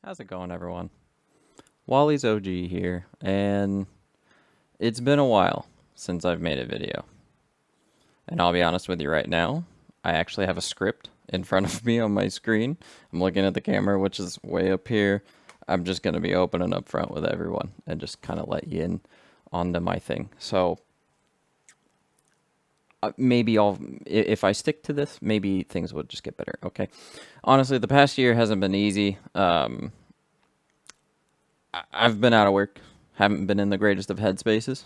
How's it going, everyone? Wally's OG here, and it's been a while since I've made a video. And I'll be honest with you right now, I actually have a script in front of me on my screen. I'm looking at the camera, which is way up here. I'm just going to be open and upfront with everyone and just kind of let you in onto my thing. So maybe if I stick to this, maybe things would just get better. Okay. Honestly, the past year hasn't been easy. I've been out of work. Haven't been in the greatest of headspaces.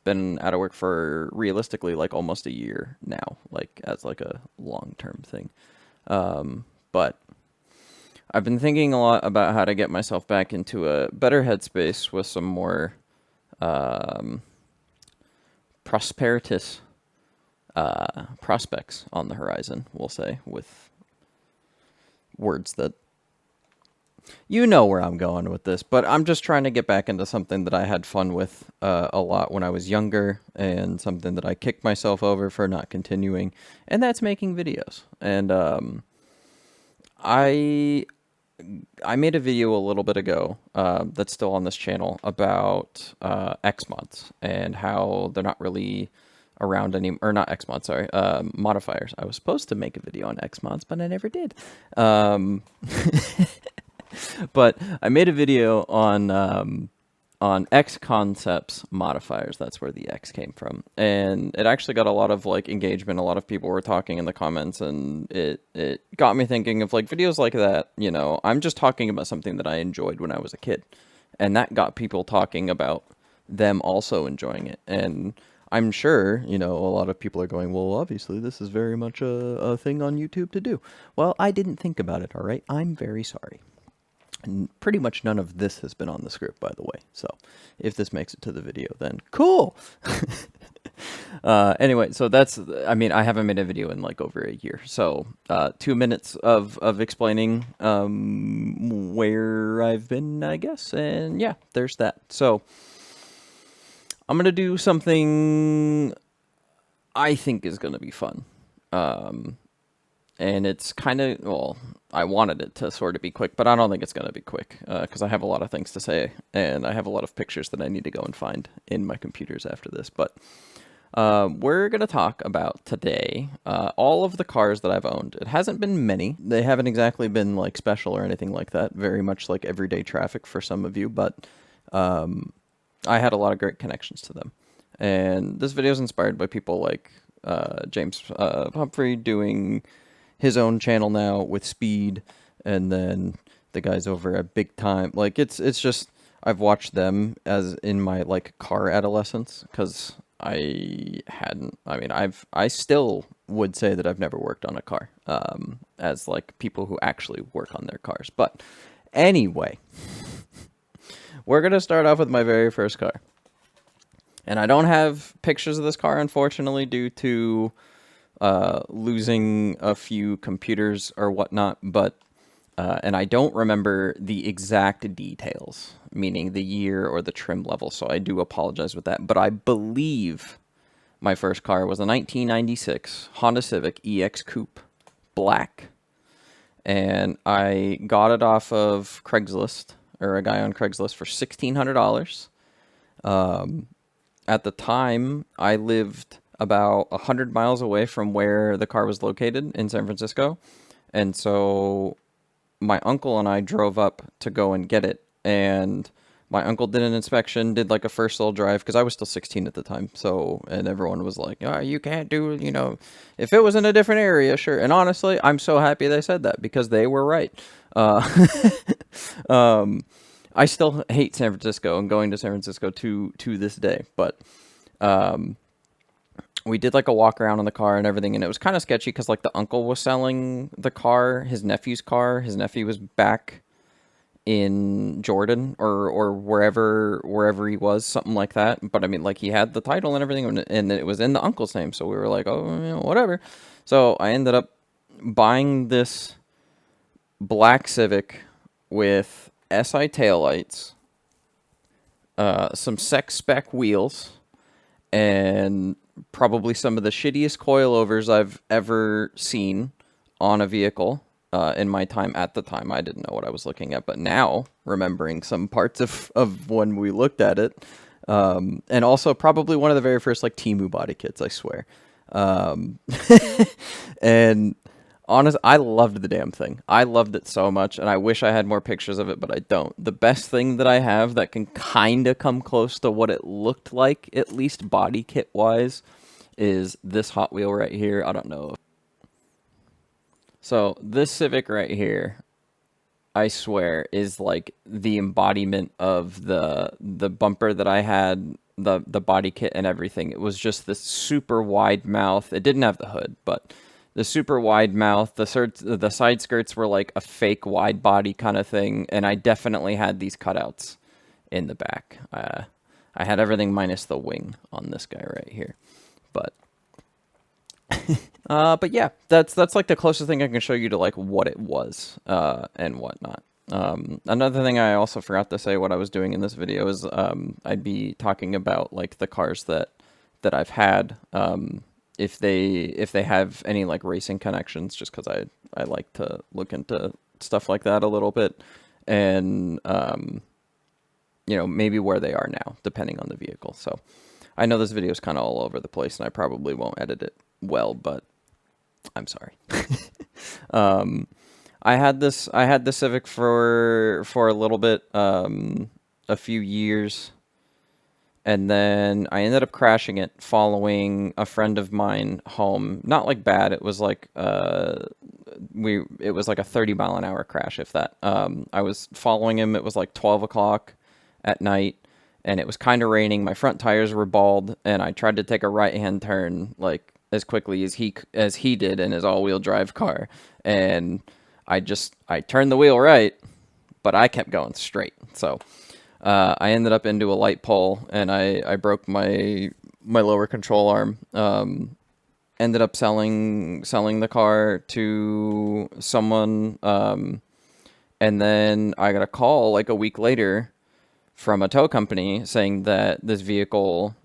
Been out of work for realistically like almost a year now, like as like a long-term thing. But I've been thinking a lot about how to get myself back into a better headspace with some more prosperitous prospects on the horizon, we'll say, with words that you know where I'm going with this, but I'm just trying to get back into something that I had fun with a lot when I was younger, and something that I kicked myself over for not continuing, and that's making videos. And I made a video a little bit ago that's still on this channel about X mods and how they're not really around any, or not X mods, sorry, modifiers. I was supposed to make a video on X mods, but I never did. But I made a video on X concepts modifiers. That's where the X came from, and it actually got a lot of like engagement. A lot of people were talking in the comments, and it got me thinking of like videos like that. You know, I'm just talking about something that I enjoyed when I was a kid, and that got people talking about them also enjoying it. And I'm sure, you know, a lot of people are going, well, obviously this is very much a thing on YouTube to do. Well, I didn't think about it, all right? I'm very sorry. And pretty much none of this has been on the script, by the way. So if this makes it to the video, then cool. Anyway, so that's, I mean, I haven't made a video in like over a year. So 2 minutes of explaining where I've been, I guess. And yeah, there's that. So I'm going to do something I think is going to be fun. And it's kind of, well, I wanted it to sort of be quick, but I don't think it's going to be quick because I have a lot of things to say, and I have a lot of pictures that I need to go and find in my computers after this. But we're going to talk about today all of the cars that I've owned. It hasn't been many. They haven't exactly been like special or anything like that. Very much like everyday traffic for some of you, but I had a lot of great connections to them. And this video is inspired by people like James Humphrey doing his own channel now with Speed, and then the guys over at Big Time. Like it's just, I've watched them as in my like car adolescence, because I mean, I still would say that I've never worked on a car as like people who actually work on their cars. But anyway, we're gonna start off with my very first car, and I don't have pictures of this car, unfortunately, due to losing a few computers or whatnot, but and I don't remember the exact details, meaning the year or the trim level, so I do apologize with that. But I believe my first car was a 1996 Honda Civic EX Coupe, black, and I got it off of Craigslist, or a guy on Craigslist, for $1,600. At the time, I lived about 100 miles away from where the car was located in San Francisco. And so my uncle and I drove up to go and get it. And my uncle did an inspection, did like a first little drive, because I was still 16 at the time. So, and everyone was like, oh, you can't do, you know, if it was in a different area, sure. And honestly, I'm so happy they said that, because they were right. I still hate San Francisco and going to San Francisco to this day. But we did like a walk around in the car and everything, and it was kind of sketchy because like the uncle was selling the car, his nephew's car. His nephew was back in Jordan or wherever he was, something like that. But I mean, like, he had the title and everything, and it was in the uncle's name. So we were like, oh, you know, whatever. So I ended up buying this black Civic with SI taillights, some spec wheels, and probably some of the shittiest coilovers I've ever seen on a vehicle. in my time. At the time, I didn't know what I was looking at, but now, remembering some parts of when we looked at it, and also probably one of the very first like Temu body kits, I swear. Um, and honest, I loved the damn thing. I loved it so much, and I wish I had more pictures of it, but I don't. The best thing that I have that can kind of come close to what it looked like, at least body kit wise, is this Hot Wheel right here. I don't know. So this Civic right here, I swear, is like the embodiment of the bumper that I had, the body kit and everything. It was just this super wide mouth. It didn't have the hood, but the super wide mouth, the side skirts were like a fake wide body kind of thing, and I definitely had these cutouts in the back. I had everything minus the wing on this guy right here, but but yeah, that's like the closest thing I can show you to like what it was and whatnot. Another thing I also forgot to say what I was doing in this video is I'd be talking about like the cars that I've had, if they have any like racing connections, just because I like to look into stuff like that a little bit, and you know, maybe where they are now, depending on the vehicle. So I know this video is kind of all over the place, and I probably won't edit it well, but I'm sorry. I had this Civic for a little bit, a few years, and then I ended up crashing it following a friend of mine home. Not like bad. It was like it was like a 30-mile-an-hour crash, if that. I was following him. It was like 12 o'clock at night, and it was kind of raining. My front tires were bald, and I tried to take a right-hand turn like as quickly as he did in his all-wheel drive car, and I turned the wheel right, but I kept going straight. So I ended up into a light pole, and I broke my lower control arm. Ended up selling the car to someone, and then I got a call like a week later from a tow company saying that this vehicle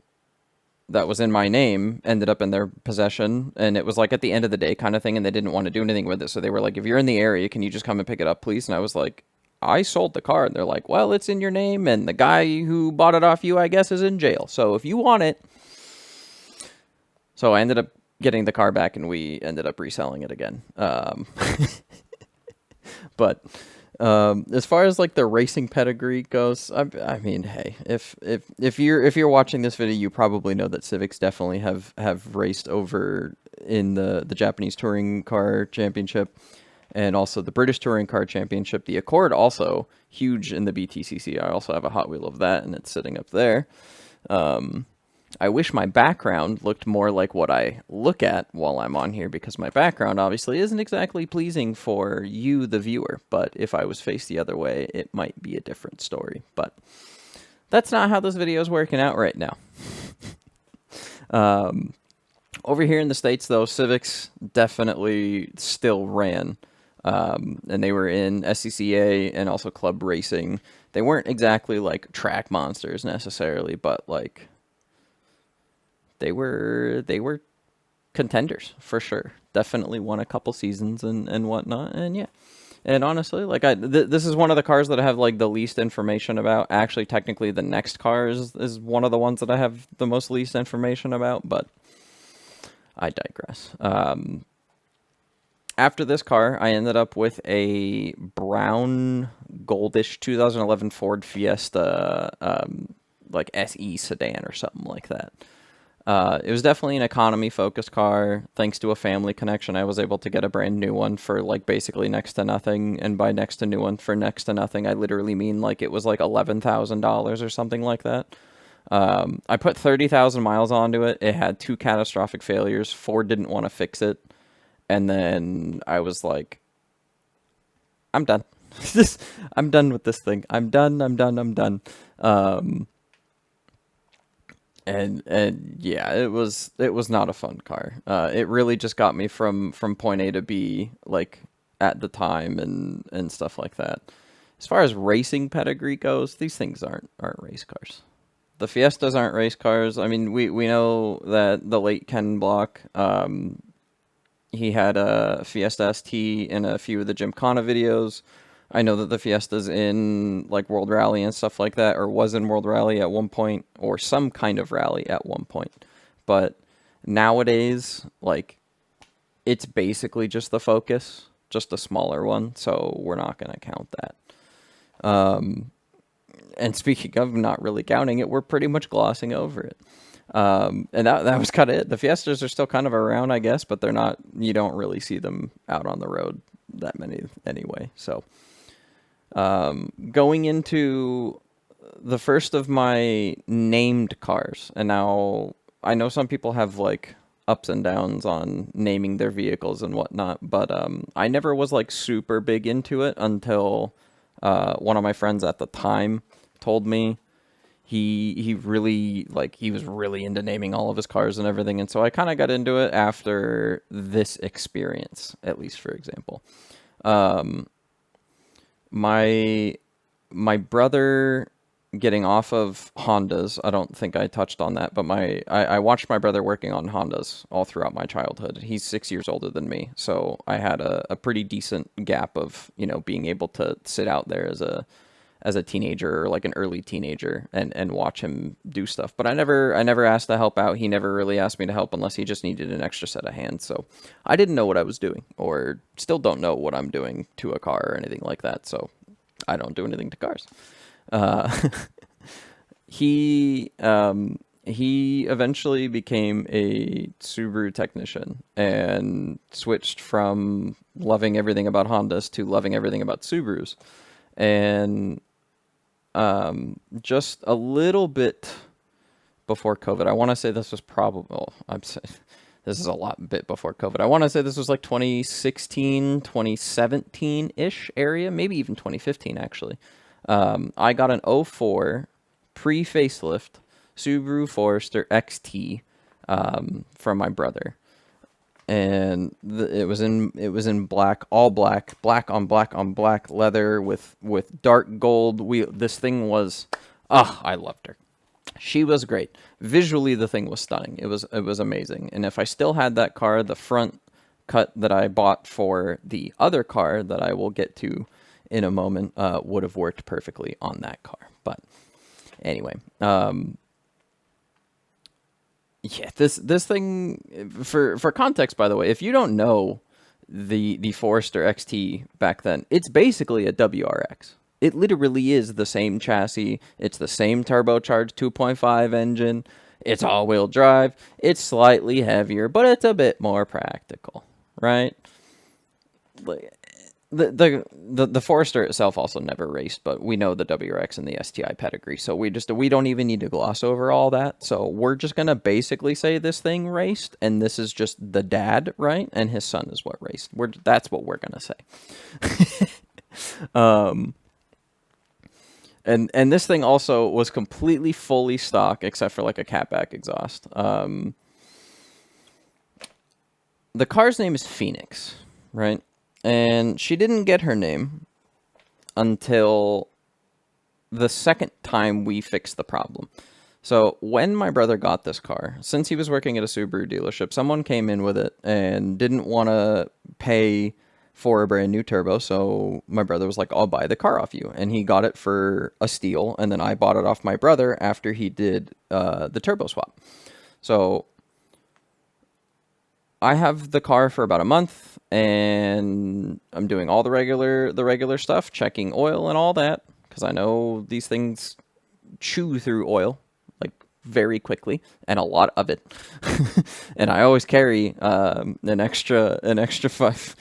that was in my name ended up in their possession, and it was like at the end of the day kind of thing, and they didn't want to do anything with it. So they were like, if you're in the area, can you just come and pick it up, please? And I was like, I sold the car. And they're like, well, it's in your name, and the guy who bought it off you, I guess, is in jail. So if you want it. So I ended up getting the car back, and we ended up reselling it again. But as far as like the racing pedigree goes, I mean, hey, if you're watching this video, you probably know that Civics definitely have raced over in the Japanese Touring Car Championship, and also the British Touring Car Championship. The Accord also huge in the BTCC. I also have a Hot Wheel of that, and it's sitting up there. I wish my background looked more like what I look at while I'm on here, because my background obviously isn't exactly pleasing for you, the viewer. But if I was faced the other way, it might be a different story. But that's not how this video is working out right now. Over here in the States, though, Civics definitely still ran. And they were in SCCA and also club racing. They weren't exactly like track monsters necessarily, but like they were contenders for sure. Definitely won a couple seasons and whatnot. And yeah, and honestly, like this is one of the cars that I have like the least information about. Actually, technically, the next car is one of the ones that I have the most least information about. But I digress. After this car, I ended up with a brown goldish 2011 Ford Fiesta, like SE sedan or something like that. It was definitely an economy-focused car. Thanks to a family connection, I was able to get a brand new one for like basically next to nothing. And by next to new one for next to nothing, I literally mean like it was like $11,000 or something like that. I put 30,000 miles onto it. It had 2 catastrophic failures. Ford didn't want to fix it. And then I was like, I'm done. I'm done with this thing. I'm done. And yeah, it was not a fun car. It really just got me from point A to B, like at the time and stuff like that. As far as racing pedigree goes, these things aren't race cars. The Fiestas aren't race cars. I mean, we know that the late Ken Block, He had a Fiesta ST in a few of the Gymkhana videos. I know that the Fiesta's in like World Rally and stuff like that, or was in World Rally at one point, or some kind of rally at one point. But nowadays, like, it's basically just the Focus, just a smaller one, so we're not going to count that. And speaking of not really counting it, we're pretty much glossing over it. And that was kind of it. The Fiestas are still kind of around, I guess, but they're not, you don't really see them out on the road that many anyway. So going into the first of my named cars, and now I know some people have like ups and downs on naming their vehicles and whatnot, but I never was like super big into it until one of my friends at the time told me he really, like, he was really into naming all of his cars and everything, and so I kind of got into it after this experience, at least for example. My my brother getting off of Hondas, I don't think I touched on that, but I watched my brother working on Hondas all throughout my childhood. He's 6 years older than me, so I had a pretty decent gap of, you know, being able to sit out there as a teenager or like an early teenager and watch him do stuff. But I never asked to help out. He never really asked me to help unless he just needed an extra set of hands. So I didn't know what I was doing, or still don't know what I'm doing to a car or anything like that. So I don't do anything to cars. Uh, he eventually became a Subaru technician and switched from loving everything about Hondas to loving everything about Subarus. And just a little bit before COVID, I want to say this was probably, well, I'm saying this is a bit before COVID. I want to say this was like 2016, 2017-ish area, maybe even 2015 actually. I got an '04 pre-facelift Subaru Forester XT from my brother, and it was in black, all black, black on black on black leather with dark gold wheel. This thing was, I loved her. She was great. Visually, the thing was stunning. It was amazing. And if I still had that car, the front cut that I bought for the other car that I will get to in a moment would have worked perfectly on that car. But anyway, yeah, this thing, for context, by the way, if you don't know the Forester XT back then, it's basically a WRX. It literally is the same chassis. It's the same turbocharged 2.5 engine. It's all-wheel drive. It's slightly heavier, but it's a bit more practical, right? The Forester itself also never raced, but we know the WRX and the STI pedigree, so we don't even need to gloss over all that. So we're just gonna basically say this thing raced, and this is just the dad, right? And his son is what raced. That's what we're gonna say. And this thing also was completely fully stock, except for like a catback exhaust. The car's name is Phoenix, right? And she didn't get her name until the second time we fixed the problem. So when my brother got this car, since he was working at a Subaru dealership, someone came in with it and didn't want to pay for a brand new turbo. So my brother was like, I'll buy the car off you. And he got it for a steal. And then I bought it off my brother after he did the turbo swap. So I have the car for about a month, and I'm doing all the regular stuff, checking oil and all that, because I know these things chew through oil like very quickly, and a lot of it. And I always carry an extra 5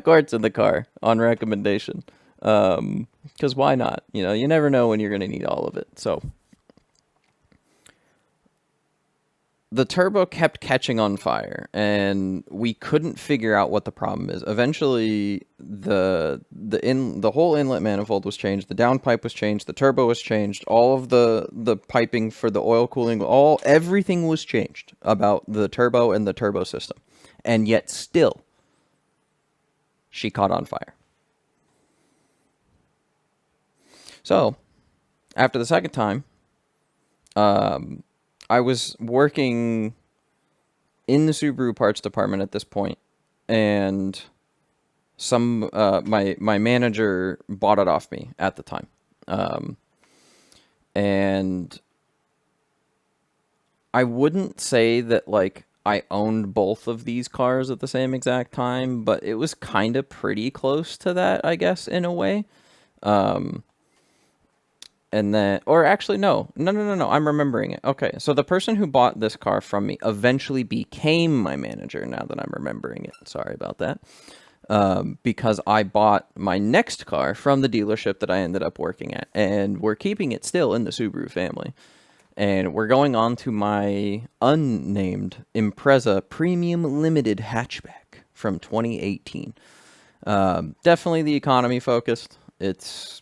quarts in the car on recommendation, because why not? You know, you never know when you're gonna need all of it. So the turbo kept catching on fire, and we couldn't figure out what the problem is. Eventually, the whole inlet manifold was changed, the downpipe was changed, the turbo was changed, all of the piping for the oil cooling, everything was changed about the turbo and the turbo system, and yet still, she caught on fire. So, after the second time, I was working in the Subaru parts department at this point, and my manager bought it off me at the time, and I wouldn't say that like I owned both of these cars at the same exact time, but it was kind of pretty close to that, I guess, in a way. And then, or actually, no, I'm remembering it. Okay, so the person who bought this car from me eventually became my manager, now that I'm remembering it. Sorry about that. Because I bought my next car from the dealership that I ended up working at, and we're keeping it still in the Subaru family. And we're going on to my unnamed Impreza Premium Limited hatchback from 2018. Definitely the economy focused. It's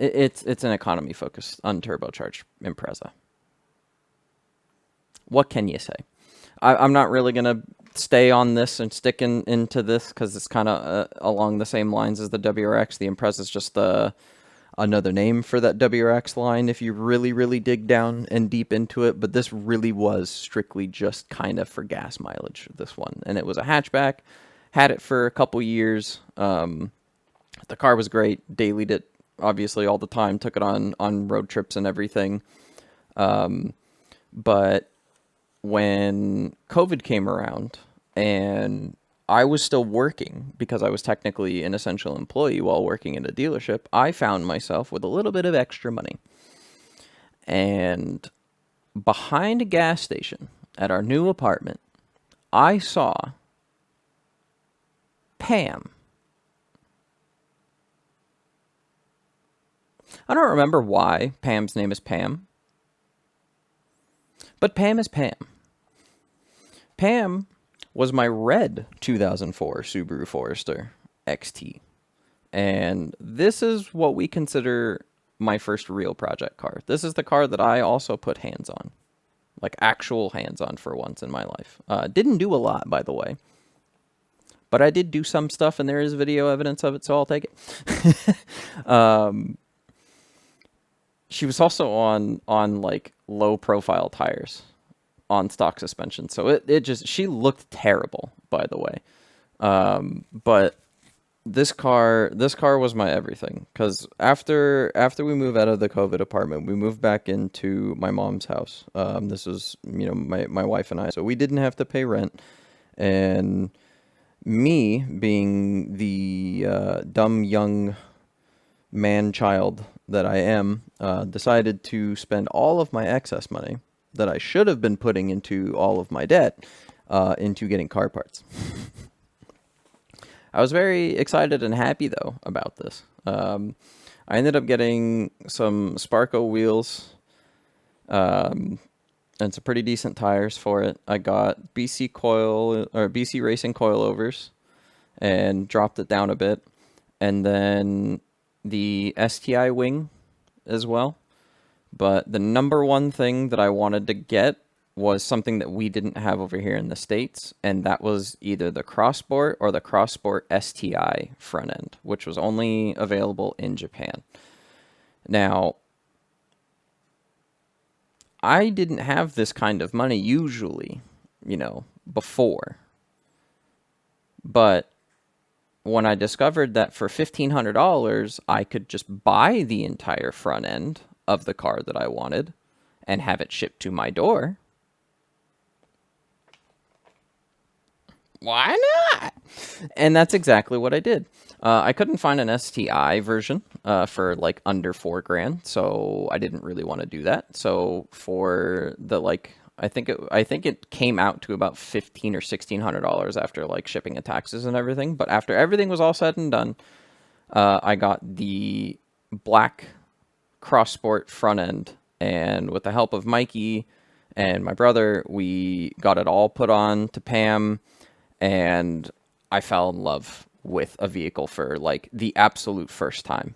an economy focused unturbocharged Impreza. What can you say? I'm not really gonna stay on this and stick into this because it's kind of along the same lines as the WRX. The Impreza is just another name for that WRX line if you really dig down and deep into it, but this really was strictly just kind of for gas mileage, this one. And it was a hatchback, had it for a couple years. The car was great, dailied it obviously all the time, took it on road trips and everything. But when COVID came around and I was still working because I was technically an essential employee while working in a dealership, I found myself with a little bit of extra money. And behind a gas station at our new apartment, I saw Pam. I don't remember why Pam's name is Pam, but Pam is Pam. Pam was my red 2004 Subaru Forester XT. And this is what we consider my first real project car. This is the car that I also put hands on. Like actual hands on for once in my life. Didn't do a lot, by the way. But I did do some stuff, and there is video evidence of it, so I'll take it. She was also on like low profile tires on stock suspension. So it just, she looked terrible, by the way. But this car was my everything. Cause after we moved out of the COVID apartment, we moved back into my mom's house. This was, my wife and I, so we didn't have to pay rent. And me being the dumb young man-child that I am, decided to spend all of my excess money that I should have been putting into all of my debt into getting car parts. I was very excited and happy, though, about this. I ended up getting some Sparco wheels and some pretty decent tires for it. I got BC Racing coilovers and dropped it down a bit. And then the STI wing as well. But the number one thing that I wanted to get was something that we didn't have over here in the States, and that was either the Crossport or the Crossport STI front end, which was only available in Japan. Now, I didn't have this kind of money usually, before. But when I discovered that for $1,500, I could just buy the entire front end of the car that I wanted and have it shipped to my door, why not? And that's exactly what I did. I couldn't find an STI version for like under $4,000, so I didn't really want to do that. So for the I think it came out to about $1,500 or $1,600 after like shipping and taxes and everything. But after everything was all said and done, I got the black Crossport front end, and with the help of Mikey and my brother, we got it all put on to Pam, and I fell in love with a vehicle for like the absolute first time,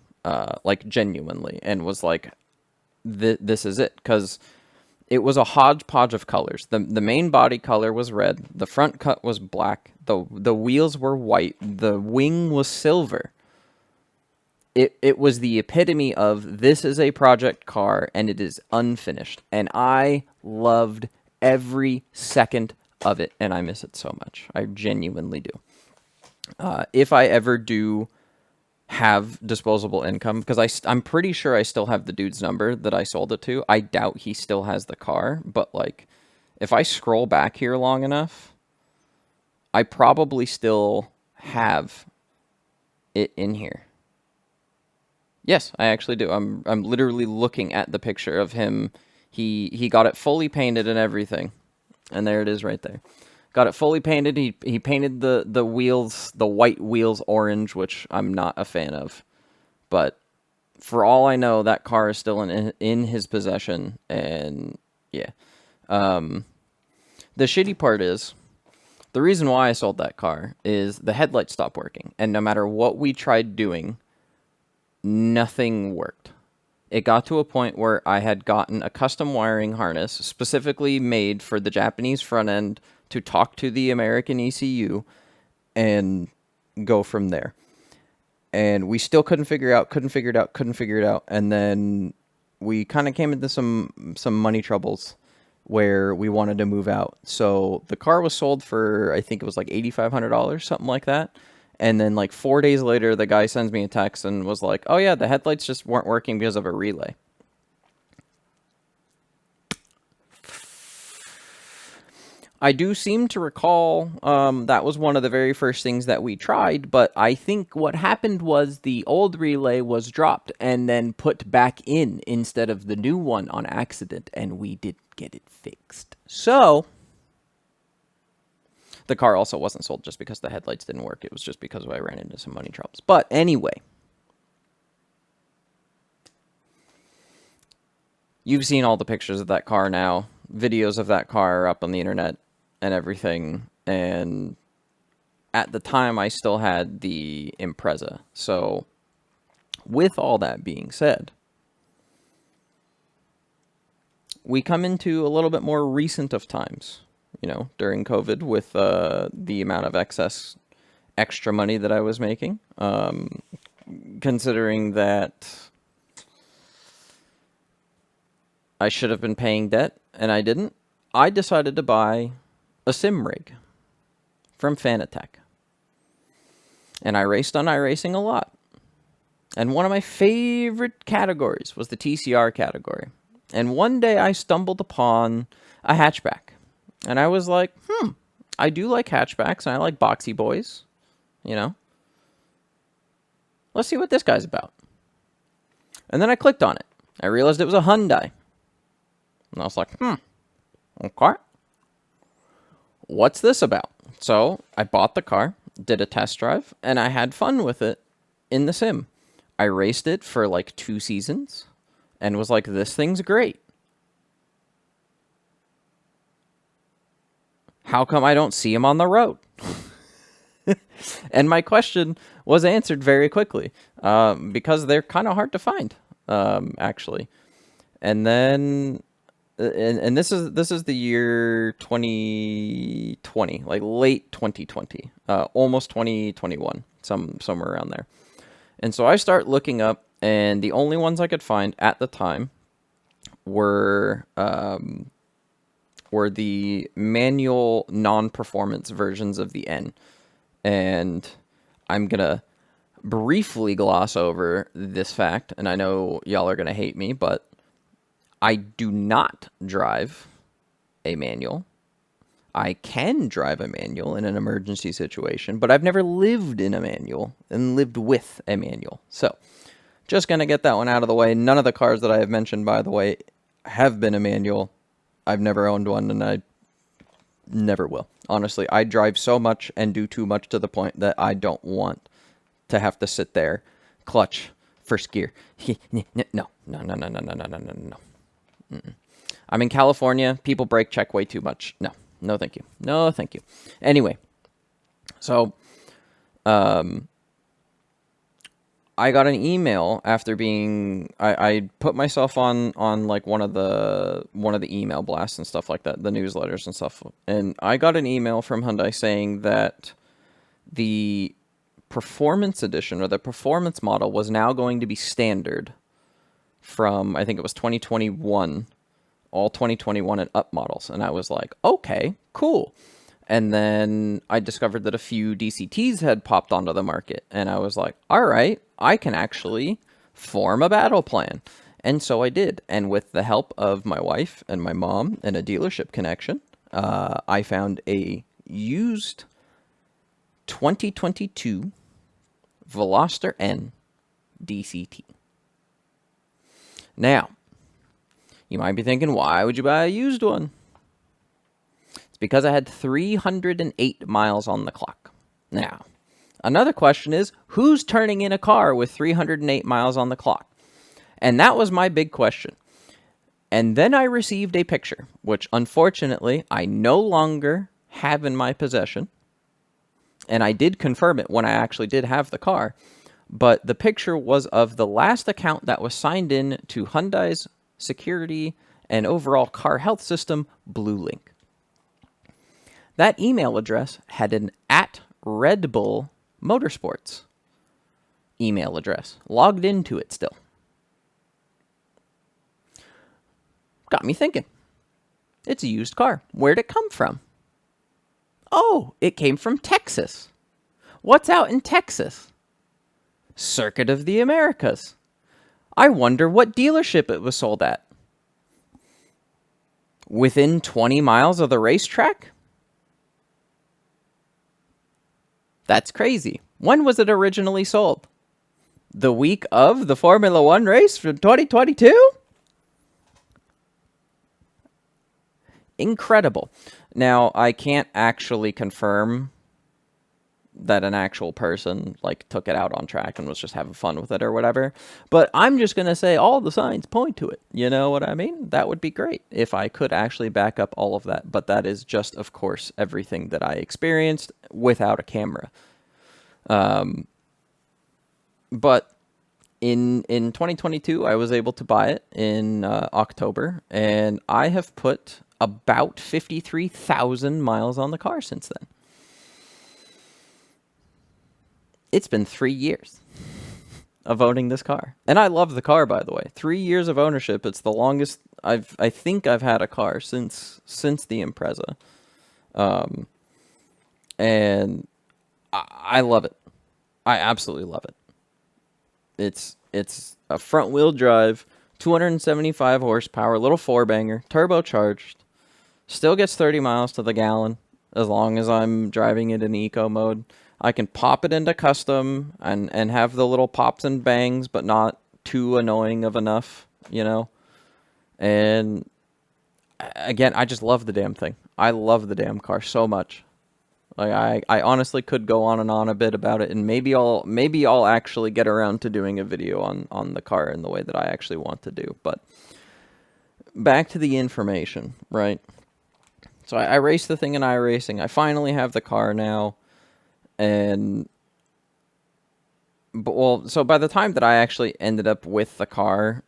like genuinely, and was like, this is it, because it was a hodgepodge of colors. The main body color was red, the front cut was black, the wheels were white, the wing was silver. It was the epitome of, this is a project car and it is unfinished. And I loved every second of it, and I miss it so much. I genuinely do. If I ever do have disposable income, because I'm pretty sure I still have the dude's number that I sold it to. I doubt he still has the car, but like, if I scroll back here long enough, I probably still have it in here. Yes, I actually do. I'm literally looking at the picture of him. He got it fully painted and everything. And there it is right there. Got it fully painted. He painted the wheels, the white wheels orange, which I'm not a fan of. But for all I know, that car is still in his possession. And yeah. The shitty part is, the reason why I sold that car is the headlights stopped working. And no matter what we tried doing, nothing worked. It got to a point where I had gotten a custom wiring harness specifically made for the Japanese front end to talk to the American ECU and go from there. And we still couldn't figure it out. And then we kind of came into some money troubles where we wanted to move out. So the car was sold for, I think it was like $8,500, something like that. And then like 4 days later, the guy sends me a text and was like, oh yeah, the headlights just weren't working because of a relay. I do seem to recall that was one of the very first things that we tried, but I think what happened was the old relay was dropped and then put back in instead of the new one on accident, and we didn't get it fixed. So the car also wasn't sold just because the headlights didn't work. It was just because I ran into some money troubles. But anyway, you've seen all the pictures of that car now. Videos of that car are up on the internet and everything. And at the time, I still had the Impreza. So with all that being said, we come into a little bit more recent of times. You know, during COVID, with the amount of extra money that I was making, considering that I should have been paying debt and I didn't, I decided to buy a sim rig from Fanatec. And I raced on iRacing a lot. And one of my favorite categories was the TCR category. And one day I stumbled upon a hatchback. And I was like, I do like hatchbacks, and I like boxy boys, you know. Let's see what this guy's about. And then I clicked on it. I realized it was a Hyundai. And I was like, okay. What's this about? So I bought the car, did a test drive, and I had fun with it in the sim. I raced it for like 2 seasons and was like, this thing's great. How come I don't see him on the road? And my question was answered very quickly, because they're kind of hard to find, actually. And then, and this is the year 2020, like late 2020, almost 2021, somewhere around there. And so I start looking up, and the only ones I could find at the time were the manual non-performance versions of the N. And I'm going to briefly gloss over this fact, and I know y'all are going to hate me, but I do not drive a manual. I can drive a manual in an emergency situation, but I've never lived in a manual and lived with a manual. So, just going to get that one out of the way. None of the cars that I have mentioned, by the way, have been a manual. I've never owned one, and I never will. Honestly, I drive so much and do too much to the point that I don't want to have to sit there, clutch, first gear. No. Mm-mm. I'm in California. People brake check way too much. No, thank you. No, thank you. Anyway, so I got an email after being I put myself on like one of the email blasts and stuff like that, the newsletters and stuff, and I got an email from Hyundai saying that the performance edition or the performance model was now going to be standard from, I think it was 2021 all 2021 and up models. And I was like, okay, cool. And then I discovered that a few DCTs had popped onto the market. And I was like, all right, I can actually form a battle plan. And so I did. And with the help of my wife and my mom and a dealership connection, I found a used 2022 Veloster N DCT. Now, you might be thinking, why would you buy a used one? It's because I had 308 miles on the clock. Now, another question is, who's turning in a car with 308 miles on the clock? And that was my big question. And then I received a picture, which unfortunately I no longer have in my possession. And I did confirm it when I actually did have the car. But the picture was of the last account that was signed in to Hyundai's security and overall car health system, BlueLink. That email address had an @Red Bull Motorsports email address logged into it still. Got me thinking. It's a used car. Where'd it come from? Oh, it came from Texas. What's out in Texas? Circuit of the Americas. I wonder what dealership it was sold at. Within 20 miles of the racetrack? That's crazy. When was it originally sold? The week of the Formula One race from 2022? Incredible. Now, I can't actually confirm that an actual person like took it out on track and was just having fun with it or whatever, but I'm just going to say all the signs point to it. You know what I mean? That would be great if I could actually back up all of that, but that is just, of course, everything that I experienced without a camera. But in 2022, I was able to buy it in October, and I have put about 53,000 miles on the car since then. It's been 3 years of owning this car. And I love the car, by the way. 3 years of ownership. It's the longest I think I've had a car since the Impreza. And I love it. I absolutely love it. It's a front wheel drive, 275 horsepower, little four banger, turbocharged. Still gets 30 miles to the gallon as long as I'm driving it in eco mode. I can pop it into custom and have the little pops and bangs, but not too annoying of enough, you know? And again, I just love the damn thing. I love the damn car so much. Like I honestly could go on and on a bit about it, and maybe I'll actually get around to doing a video on the car in the way that I actually want to do. But back to the information, right? So I raced the thing in iRacing. I finally have the car now. So by the time that I actually ended up with the car,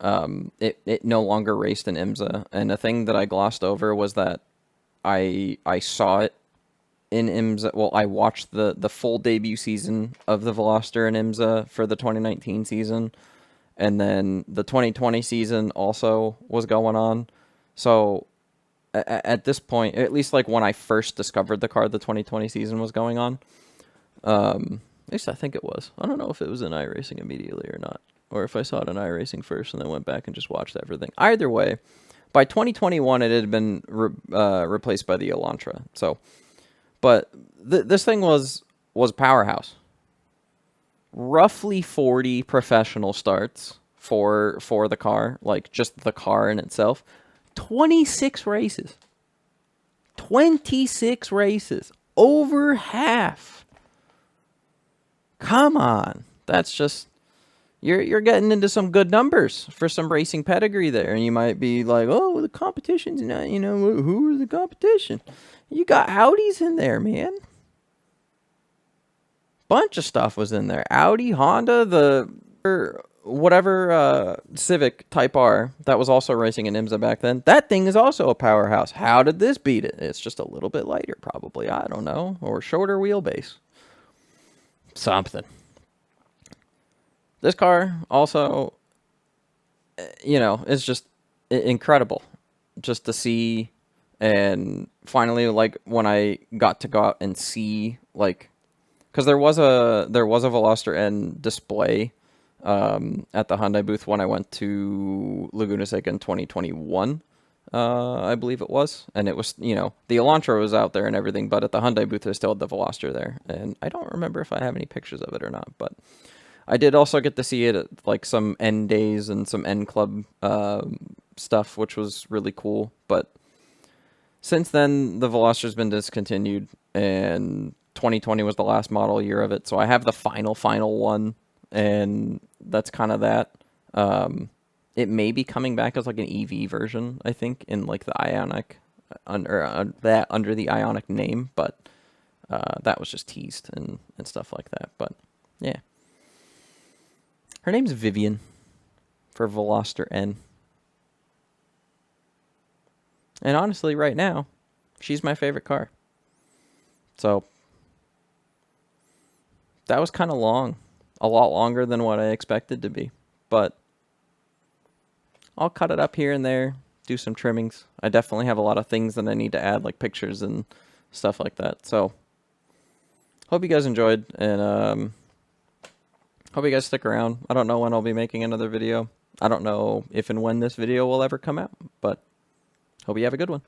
it no longer raced in IMSA. And a thing that I glossed over was that I saw it in IMSA. Well, I watched the full debut season of the Veloster in IMSA for the 2019 season. And then the 2020 season also was going on. So at this point, at least like when I first discovered the car, the 2020 season was going on. At least I think it was. I don't know if it was in iRacing immediately or not, or if I saw it in iRacing first and then went back and just watched everything. Either way, by 2021, it had been replaced by the Elantra. So, but this thing was powerhouse. Roughly 40 professional starts for the car, like just the car in itself. 26 races. 26 races. Over half. Come on. That's just... You're getting into some good numbers for some racing pedigree there. And you might be like, oh, the competition's not, you know, who is the competition? You got Audis in there, man. Bunch of stuff was in there. Audi, Honda, whatever Civic Type R that was also racing in IMSA back then. That thing is also a powerhouse. How did this beat it? It's just a little bit lighter, probably. I don't know. Or shorter wheelbase. Something. This car also, you know, is just incredible. just to see, and finally, like, when I got to go out and see, like, because there was a Veloster N display at the Hyundai booth when I went to Laguna Seca in 2021, I believe it was, and it was, the Elantra was out there and everything, but at the Hyundai booth I still had the Veloster there, and I don't remember if I have any pictures of it or not, but I did also get to see it at like some N days and some N Club stuff, which was really cool. But since then, the Veloster's been discontinued, and 2020 was the last model year of it. So I have the final one, and that's kind of that. It may be coming back as like an EV version, I think, in like the Ionic, under the Ionic name, but that was just teased and stuff like that. But yeah. Her name's Vivian for Veloster N. And honestly, right now, she's my favorite car. So, that was kind of long. A lot longer than what I expected to be. But, I'll cut it up here and there, do some trimmings. I definitely have a lot of things that I need to add, like pictures and stuff like that. So, hope you guys enjoyed, and hope you guys stick around. I don't know when I'll be making another video. I don't know if and when this video will ever come out, but hope you have a good one.